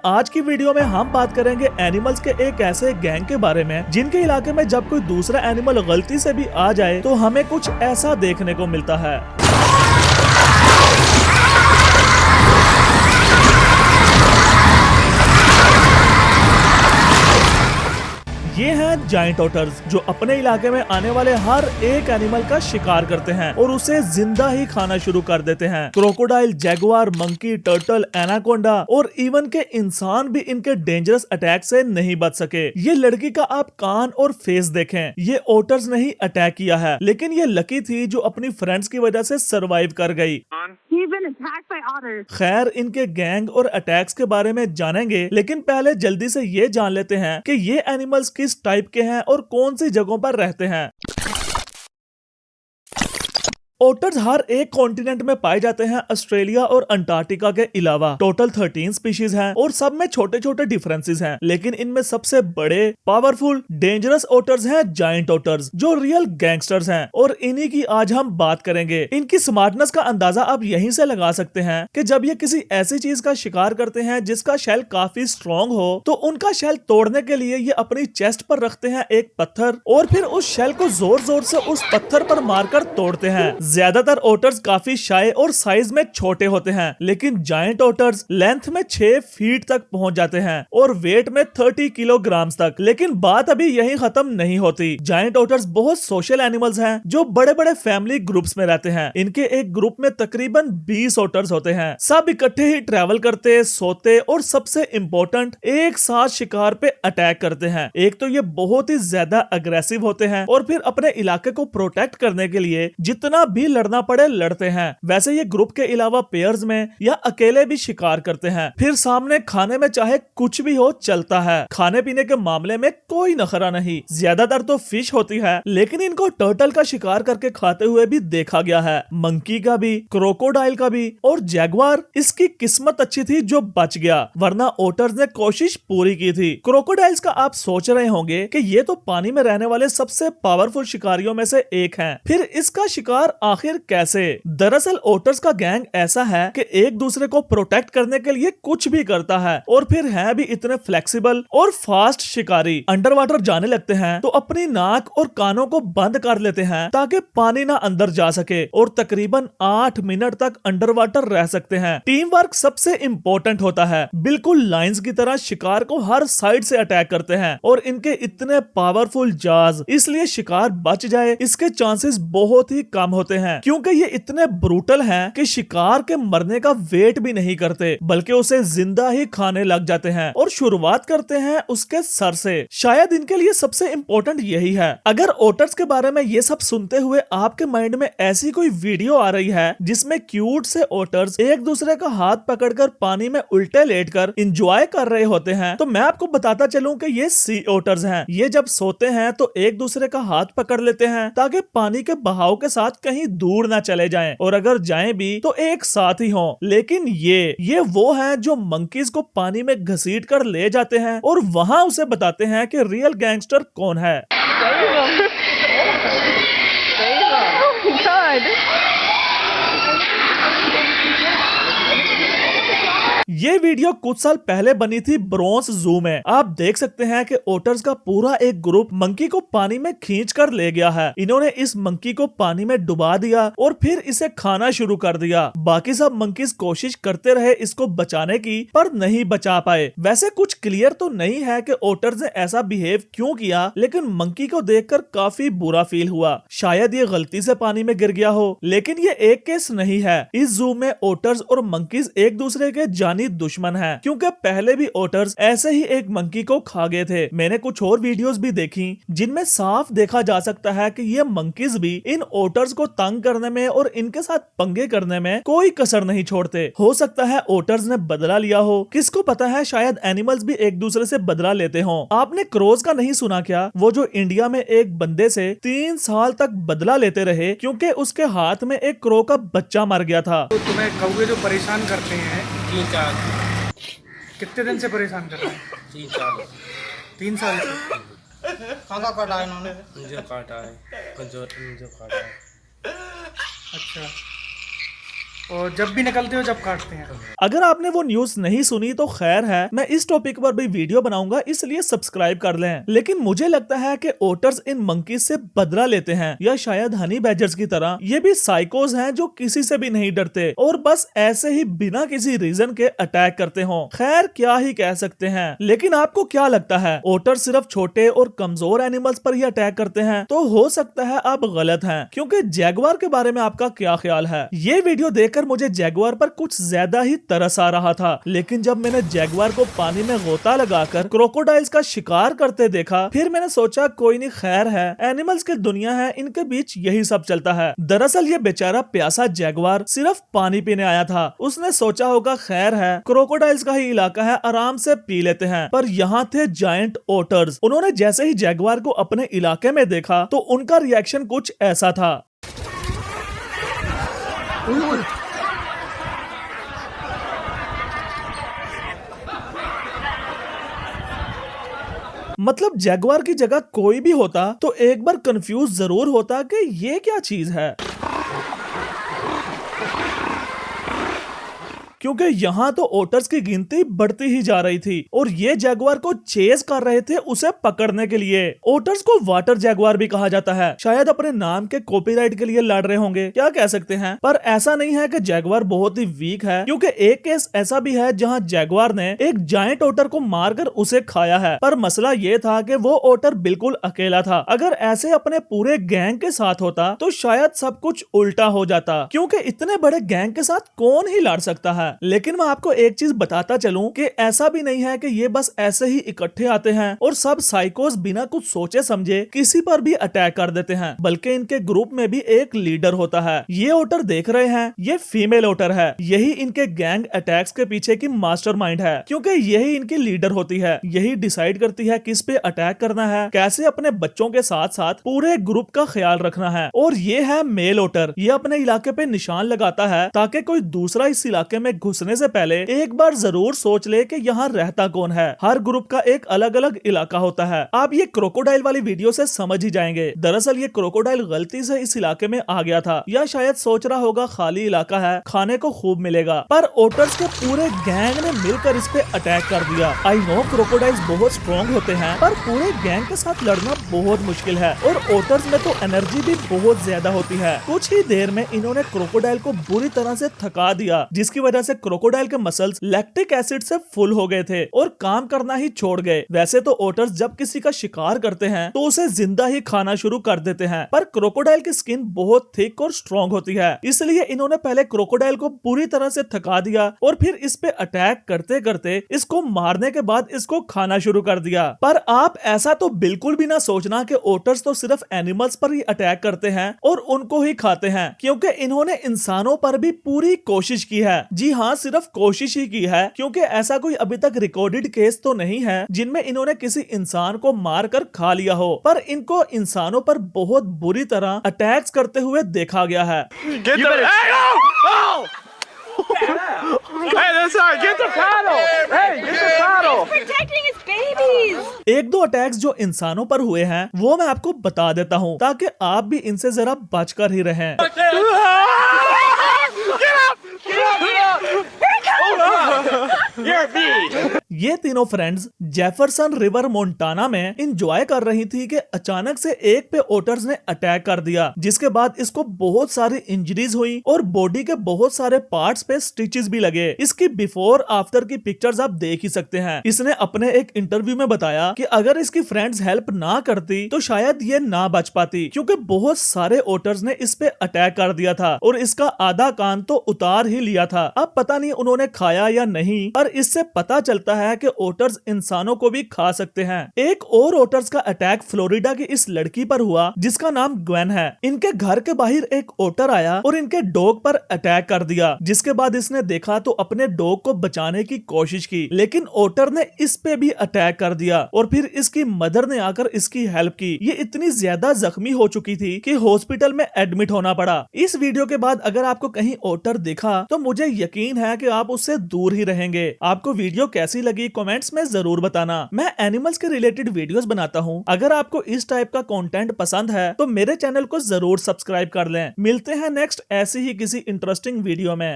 आज की वीडियो में हम बात करेंगे एनिमल्स के एक ऐसे गैंग के बारे में जिनके इलाके में जब कोई दूसरा एनिमल गलती से भी आ जाए तो हमें कुछ ऐसा देखने को मिलता है। ये हैं जायंट ऑटर्स जो अपने इलाके में आने वाले हर एक एनिमल का शिकार करते हैं और उसे जिंदा ही खाना शुरू कर देते हैं। Crocodile, Jaguar, monkey, turtle, anaconda और इवन के इंसान भी इनके डेंजरस अटैक से नहीं बच सके। ये लड़की का आप कान और फेस देखें, ये ऑटर्स ने ही अटैक किया है, लेकिन ये लकी थी जो अपनी फ्रेंड्स की वजह से सरवाइव कर गई। खैर, इनके गैंग और अटैक्स के बारे में जानेंगे, लेकिन पहले जल्दी से ये जान लेते हैं कि ये एनिमल्स किस टाइप के हैं और कौन सी जगहों पर रहते हैं। ओटर्स हर एक कॉन्टिनेंट में पाए जाते हैं, ऑस्ट्रेलिया और अंटार्कटिका के अलावा। टोटल 13 स्पीशीज हैं और सब में छोटे छोटे डिफरेंसेस हैं, लेकिन इनमें सबसे बड़े, पावरफुल, डेंजरस ओटर्स हैं जायंट ओटर्स जो रियल गैंगस्टर्स हैं, और इन्हीं की आज हम बात करेंगे। इनकी स्मार्टनेस का अंदाजा आप यहीं से लगा सकते हैं कि जब ये किसी ऐसी चीज का शिकार करते हैं जिसका शेल काफी स्ट्रॉन्ग हो, तो उनका शेल तोड़ने के लिए ये अपनी चेस्ट पर रखते हैं एक पत्थर और फिर उस शेल को जोर जोर से उस पत्थर पर मारकर तोड़ते हैं। ज्यादातर ओटर्स काफी शाय और साइज में छोटे होते हैं, लेकिन जायंट ओटर्स लेंथ में 6 फीट तक पहुंच जाते हैं और वेट में 30 किलोग्राम तक। लेकिन बात अभी यहीं खत्म नहीं होती। जायंट ओटर्स बहुत सोशल एनिमल्स हैं जो बड़े बड़े फैमिली ग्रुप्स में रहते हैं। इनके एक ग्रुप में तकरीबन 20 ओटर्स होते हैं। सब इकट्ठे ही ट्रैवल करते, सोते और सबसे इम्पोर्टेंट एक साथ शिकार पे अटैक करते हैं। एक तो ये बहुत ही ज्यादा अग्रेसिव होते हैं और फिर अपने इलाके को प्रोटेक्ट करने के लिए जितना भी लड़ना पड़े लड़ते हैं। वैसे ये ग्रुप के अलावा पेयर्स में या अकेले भी शिकार करते हैं। फिर सामने खाने में चाहे कुछ भी हो चलता है। खाने पीने के मामले में कोई नखरा नहीं। ज्यादातर तो फिश होती है, लेकिन इनको टर्टल का शिकार करके खाते हुए भी देखा गया है, मंकी का भी, क्रोकोडाइल का भी, और जैगुआर इसकी किस्मत अच्छी थी जो बच गया, वरना ओटर्स ने कोशिश पूरी की थी। क्रोकोडाइल्स का आप सोच रहे होंगे कि ये तो पानी में रहने वाले सबसे पावरफुल शिकारियों में से एक हैं। फिर इसका शिकार आखिर कैसे? दरअसल ओटर्स का गैंग ऐसा है कि एक दूसरे को प्रोटेक्ट करने के लिए कुछ भी करता है, और फिर है भी इतने फ्लेक्सिबल और फास्ट शिकारी। अंडर वाटर जाने लगते हैं तो अपनी नाक और कानों को बंद कर लेते हैं ताकि पानी ना अंदर जा सके, और तकरीबन 8 मिनट तक अंडर वाटर रह सकते हैं। टीम वर्क सबसे इम्पोर्टेंट होता है। बिल्कुल लायंस की तरह शिकार को हर साइड से अटैक करते हैं, और इनके इतने पावरफुल जाज, इसलिए शिकार बच जाए इसके चांसेस बहुत ही कम होते हैं, क्योंकि ये इतने ब्रूटल हैं कि शिकार के मरने का वेट भी नहीं करते, बल्कि उसे जिंदा ही खाने लग जाते हैं और शुरुआत करते हैं उसके सर से। शायद इनके लिए सबसे इम्पोर्टेंट यही है। अगर ओटर्स के बारे में ये सब सुनते हुए आपके माइंड में ऐसी कोई वीडियो आ रही है जिसमें क्यूट से ओटर्स एक दूसरे का हाथ पकड़कर पानी में उल्टे लेटकर एंजॉय कर रहे होते हैं, तो मैं आपको बताता चलूं कि ये सी ओटर्स हैं। ये जब सोते हैं तो एक दूसरे का हाथ पकड़ लेते हैं ताकि पानी के बहाव के साथ कहीं दूर ना चले जाएं, और अगर जाएं भी तो एक साथ ही हों। लेकिन ये वो हैं जो मंकीज को पानी में घसीट कर ले जाते हैं और वहां उसे बताते हैं कि रियल गैंगस्टर कौन है। ये वीडियो कुछ साल पहले बनी थी ब्रोंस जू में। आप देख सकते हैं कि ओटर्स का पूरा एक ग्रुप मंकी को पानी में खींच कर ले गया है। इन्होंने इस मंकी को पानी में डुबा दिया और फिर इसे खाना शुरू कर दिया। बाकी सब मंकीज कोशिश करते रहे इसको बचाने की, पर नहीं बचा पाए। वैसे कुछ क्लियर तो नहीं है कि ओटर्स ने ऐसा बिहेव क्यों किया, लेकिन मंकी को देखकर काफी बुरा फील हुआ। शायद ये गलती से पानी में गिर गया हो, लेकिन ये एक केस नहीं है। इस जू में ओटर्स और मंकीज एक दूसरे के जानी दुश्मन है, क्योंकि पहले भी ओटर्स ऐसे ही एक मंकी को खा गए थे। मैंने कुछ और वीडियोस भी देखी जिनमें साफ देखा जा सकता है कि ये मंकीज भी इन ओटर्स को तंग करने में और इनके साथ पंगे करने में कोई कसर नहीं छोड़ते। हो सकता है ओटर्स ने बदला लिया हो, किसको पता है, शायद एनिमल्स भी एक दूसरे से बदला लेते हों। आपने क्रोज का नहीं सुना क्या? वो जो इंडिया में एक बंदे से 3 साल तक बदला लेते रहे क्योंकि उसके हाथ में एक क्रो का बच्चा मर गया था। तो तुम्हें कौवे जो परेशान करते हैं 3-4 कितने दिन से परेशान कर रहे हैं? 3 साल 3 साल से। कहाँ काटा है इन्होंने? मुझे काटा है, मुझे काटा है। अच्छा, और जब भी निकलते हो जब काटते हैं। अगर आपने वो न्यूज नहीं सुनी तो खैर है, मैं इस टॉपिक पर भी वीडियो बनाऊंगा, इसलिए सब्सक्राइब कर लें। लेकिन मुझे लगता है कि ओटर्स इन मंकीज से बदला लेते हैं, या शायद हनी बैजर्स की तरह ये भी साइकोज हैं जो किसी से भी नहीं डरते और बस ऐसे ही बिना किसी रीजन के अटैक करते हो। खैर क्या ही कह सकते हैं। लेकिन आपको क्या लगता है, ओटर्स सिर्फ छोटे और कमजोर एनिमल्स पर ही अटैक करते हैं? तो हो सकता है आप गलत हैं, क्योंकि जैगुआर के बारे में आपका क्या ख्याल है? ये वीडियो देखकर मुझे जैगुआर पर कुछ ज्यादा ही तरस आ रहा था, लेकिन जब मैंने जैगुआर को पानी में गोता लगाकर क्रोकोडाइल्स का शिकार करते देखा, फिर मैंने सोचा कोई नहीं, खैर है, एनिमल्स की दुनिया है, इनके बीच यही सब चलता है। दरअसल ये बेचारा प्यासा जैगुआर सिर्फ पानी पीने आया था। उसने सोचा होगा खैर है, क्रोकोडाइल्स का ही इलाका है, आराम से पी लेते हैं। पर यहाँ थे जायंट ओटर्स। उन्होंने जैसे ही जैगुआर को अपने इलाके में देखा तो उनका रिएक्शन कुछ ऐसा था। मतलब जैगुआर की जगह कोई भी होता तो एक बार कंफ्यूज जरूर होता कि ये क्या चीज है, क्योंकि यहाँ तो ओटर्स की गिनती बढ़ती ही जा रही थी और ये जैगुआर को चेज कर रहे थे उसे पकड़ने के लिए। ओटर्स को वाटर जैगुआर भी कहा जाता है, शायद अपने नाम के कॉपीराइट के लिए लड़ रहे होंगे, क्या कह सकते हैं। पर ऐसा नहीं है कि जैगुआर बहुत ही वीक है, क्योंकि एक केस ऐसा भी है जहाँ जैगुआर ने एक जायंट ओटर को मारकर उसे खाया है। पर मसला ये था कि वो ओटर बिल्कुल अकेला था। अगर ऐसे अपने पूरे गैंग के साथ होता तो शायद सब कुछ उल्टा हो जाता, क्योंकि इतने बड़े गैंग के साथ कौन ही लड़ सकता है। लेकिन मैं आपको एक चीज बताता चलूं कि ऐसा भी नहीं है कि ये बस ऐसे ही इकट्ठे आते हैं और सब साइकोस बिना कुछ सोचे समझे किसी पर भी अटैक कर देते हैं, बल्कि इनके ग्रुप में भी एक लीडर होता है। ये ओटर देख रहे हैं, ये फीमेल ओटर है, यही इनके गैंग अटैक्स के पीछे की मास्टरमाइंड है, क्योंकि यही इनकी लीडर होती है। यही डिसाइड करती है किस पे अटैक करना है, कैसे अपने बच्चों के साथ साथ पूरे ग्रुप का ख्याल रखना है। और ये है मेल ओटर। ये अपने इलाके पे निशान लगाता है ताकि कोई दूसरा इस इलाके में घुसने से पहले एक बार जरूर सोच ले कि यहाँ रहता कौन है। हर ग्रुप का एक अलग अलग इलाका होता है। आप ये क्रोकोडाइल वाली वीडियो से समझ ही जाएंगे। दरअसल ये क्रोकोडाइल गलती से इस इलाके में आ गया था, या शायद सोच रहा होगा खाली इलाका है, खाने को खूब मिलेगा। पर ओटर्स के पूरे गैंग ने मिलकर इस पे अटैक कर दिया। आई नो क्रोकोडाइल्स बहुत स्ट्रॉन्ग होते हैं, पर पूरे गैंग के साथ लड़ना बहुत मुश्किल है और ओटर्स में तो एनर्जी भी बहुत ज्यादा होती है। कुछ ही देर में इन्होंने क्रोकोडाइल को बुरी तरह से थका दिया, जिसकी वजह से क्रोकोडाइल के मसल्स लैक्टिक एसिड से फुल हो गए थे और काम करना ही छोड़ गए। वैसे तो ओटर्स जब किसी का शिकार करते हैं तो उसे जिंदा ही खाना शुरू कर देते हैं, पर क्रोकोडाइल की स्किन बहुत थिक और स्ट्रॉन्ग होती है, इसलिए इन्होंने पहले क्रोकोडाइल को पूरी तरह से थका दिया और फिर इस पे अटैक करते करते इसको मारने के बाद इसको खाना शुरू कर दिया। पर आप ऐसा तो बिल्कुल भी ना सोचना कि ओटर्स तो सिर्फ एनिमल्स पर ही अटैक करते हैं और उनको ही खाते हैं, क्योंकि इन्होंने इंसानों पर भी पूरी कोशिश की है। जी हाँ, सिर्फ कोशिश ही की है, क्योंकि ऐसा कोई अभी तक रिकॉर्डेड केस तो नहीं है जिनमें इन्होंने किसी इंसान को मारकर खा लिया हो, पर इनको इंसानों पर बहुत बुरी तरह अटैक्स करते हुए देखा गया है। एक दो अटैक्स जो इंसानों पर हुए हैं वो मैं आपको बता देता हूँ, ताकि आप भी इनसे जरा बचकर ही रहें। ये तीनों फ्रेंड्स जेफरसन रिवर मोंटाना में इंजॉय कर रही थी कि अचानक से एक पे ओटर्स ने अटैक कर दिया, जिसके बाद इसको बहुत सारी इंजरीज हुई और बॉडी के बहुत सारे पार्ट्स पे स्टिचेस भी लगे। इसकी बिफोर आफ्टर की पिक्चर्स आप देख ही सकते हैं। इसने अपने एक इंटरव्यू में बताया कि अगर इसकी फ्रेंड्स हेल्प ना करती तो शायद ये ना बच पाती, क्योंकि बहुत सारे ओटर्स ने इस पे अटैक कर दिया था और इसका आधा कान तो उतार ही लिया था। अब पता नहीं उन्होंने खाया या नहीं, पर इससे पता चलता है कि ओटर्स इंसानों को भी खा सकते हैं। एक और ओटर्स का अटैक फ्लोरिडा की इस लड़की पर हुआ जिसका नाम ग्वेन है। इनके घर के बाहर एक ओटर आया और इनके डॉग पर अटैक कर दिया, जिसके बाद इसने देखा तो अपने डॉग को बचाने की कोशिश की, लेकिन ओटर ने इस पे भी अटैक कर दिया और फिर इसकी मदर ने आकर इसकी हेल्प की। ये इतनी ज्यादा जख्मी हो चुकी थी कि हॉस्पिटल में एडमिट होना पड़ा। इस वीडियो के बाद अगर आपको कहीं ओटर दिखा तो मुझे यकीन है कि आप उससे दूर ही रहेंगे। आपको वीडियो कैसी लगी कमेंट्स में जरूर बताना। मैं एनिमल्स के रिलेटेड वीडियोस बनाता हूँ। अगर आपको इस टाइप का कंटेंट पसंद है तो मेरे चैनल को जरूर सब्सक्राइब कर लें। मिलते हैं नेक्स्ट ऐसी ही किसी इंटरेस्टिंग वीडियो में।